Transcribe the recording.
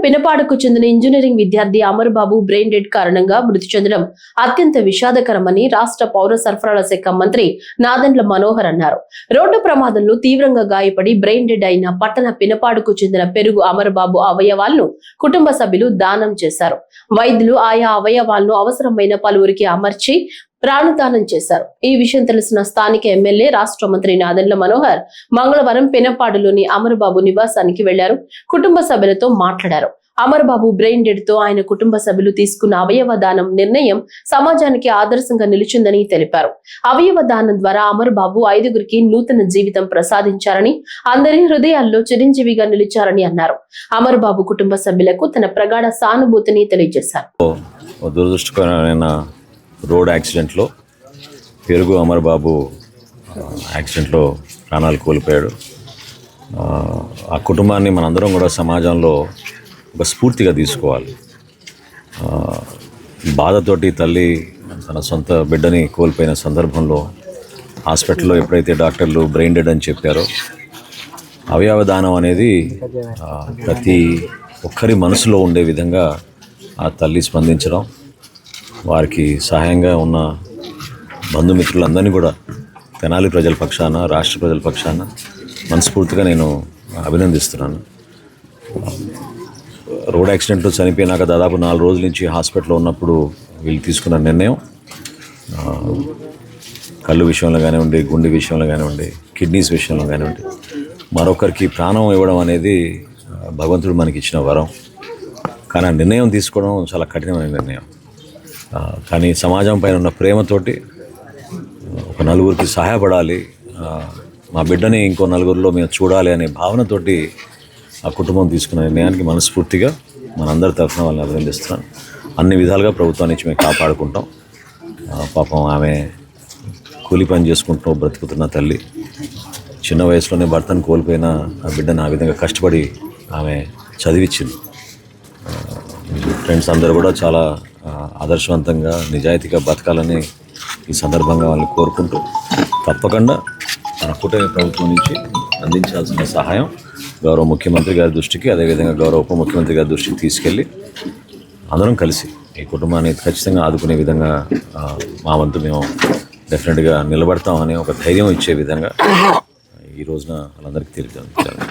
పినపాడుకు చెందిన ఇంజనీరింగ్ విద్యార్థి అమర్ బాబు brain dead కారణంగా మృతి చెందడం అత్యంత విషాదకరమని రాష్ట్ర పౌర సరఫరాల శాఖ మంత్రి నాదెండ్ల మనోహర్ అన్నారు. రోడ్డు ప్రమాదంలో తీవ్రంగా గాయపడి బ్రెయిన్ డెడ్ అయిన పట్టణ పినపాడుకు చెందిన పెరుగు అమర్ బాబు అవయవాలను కుటుంబ సభ్యులు దానం చేశారు. వైద్యులు ఆయా అవయవాలను అవసరమైన పలువురికి అమర్చి ప్రాణదానం చేశారు. ఈ విషయం తెలిసిన స్థానిక ఎమ్మెల్యే రాష్ట్ర మంత్రి నాదెండ్ల మనోహర్ మంగళవారం పెనపాడులోని అమర్ బాబు నివాసానికి వెళ్లారు. కుటుంబ సభ్యులతో మాట్లాడారు. అమర్ బాబు బ్రెయిన్ డెడ్ తో ఆయన కుటుంబ సభ్యులు తీసుకున్న అవయవ దానం నిర్ణయం సమాజానికి ఆదర్శంగా నిలిచిందని తెలిపారు. అవయవ దానం ద్వారా అమర్ బాబు 5గురికి నూతన జీవితం ప్రసాదించారని, అందరి హృదయాల్లో చిరంజీవిగా నిలిచారని అన్నారు. అమర్ బాబు కుటుంబ సభ్యులకు తన ప్రగాఢ సానుభూతిని తెలియజేశారు. రోడ్ యాక్సిడెంట్లో పెరుగు అమర్ బాబు యాక్సిడెంట్లో ప్రాణాలు కోల్పోయాడు. ఆ కుటుంబాన్ని మనందరం కూడా సమాజంలో ఒక స్ఫూర్తిగా తీసుకోవాలి. బాధతోటి తల్లి తన సొంత బిడ్డని కోల్పోయిన సందర్భంలో హాస్పిటల్లో ఎప్పుడైతే డాక్టర్లు బ్రెయిన్ డెడ్ అని చెప్పారో, అవయవ దానం అనేది ప్రతి ఒక్కరి మనసులో ఉండే విధంగా ఆ తల్లి స్పందించడం, వారికి సహాయంగా ఉన్న బంధుమిత్రులందరినీ కూడా తెనాలి ప్రజల పక్షాన, రాష్ట్ర ప్రజల పక్షాన మనస్ఫూర్తిగా నేను అభినందిస్తున్నాను. రోడ్ యాక్సిడెంట్లో చనిపోయినాక దాదాపు 4 రోజుల నుంచి హాస్పిటల్లో ఉన్నప్పుడు వీళ్ళు తీసుకున్న నిర్ణయం కళ్ళు విషయంలో కానివ్వండి, గుండె విషయంలో కానివ్వండి, కిడ్నీస్ విషయంలో కానివ్వండి, మరొకరికి ప్రాణం ఇవ్వడం అనేది భగవంతుడు మనకి ఇచ్చిన వరం. కానీ ఆ నిర్ణయం తీసుకోవడం చాలా కఠినమైన నిర్ణయం. కానీ సమాజం పైన ఉన్న ప్రేమతోటి ఒక నలుగురికి సహాయపడాలి, మా బిడ్డని ఇంకో నలుగురిలో మేము చూడాలి అనే భావనతోటి ఆ కుటుంబం తీసుకున్న నిర్ణయానికి మనస్ఫూర్తిగా మనందరి తరఫున వాళ్ళని అభినందిస్తున్నాను. అన్ని విధాలుగా ప్రభుత్వం నుంచి మేము కాపాడుకుంటాం. పాపం ఆమె కూలి పని చేసుకుంటూ బ్రతుకుతున్న తల్లి, చిన్న వయసులోనే భర్తను కోల్పోయిన ఆ బిడ్డను ఆ విధంగా కష్టపడి ఆమె చదివించింది. ఫ్రెండ్స్ అందరూ కూడా చాలా ఆదర్శవంతంగా నిజాయితీగా బతకాలని ఈ సందర్భంగా వాళ్ళని కోరుకుంటూ, తప్పకుండా మన కూటమి ప్రభుత్వం నుంచి అందించాల్సిన సహాయం గౌరవ ముఖ్యమంత్రి గారి దృష్టికి, అదేవిధంగా గౌరవ ఉప ముఖ్యమంత్రి గారి దృష్టికి తీసుకెళ్ళి అందరం కలిసి ఈ కుటుంబాన్ని ఖచ్చితంగా ఆదుకునే విధంగా మా వంతు మేము డెఫినెట్గా నిలబడతామని ఒక ధైర్యం ఇచ్చే విధంగా ఈ రోజున వాళ్ళందరికీ తెలియజేయాలి.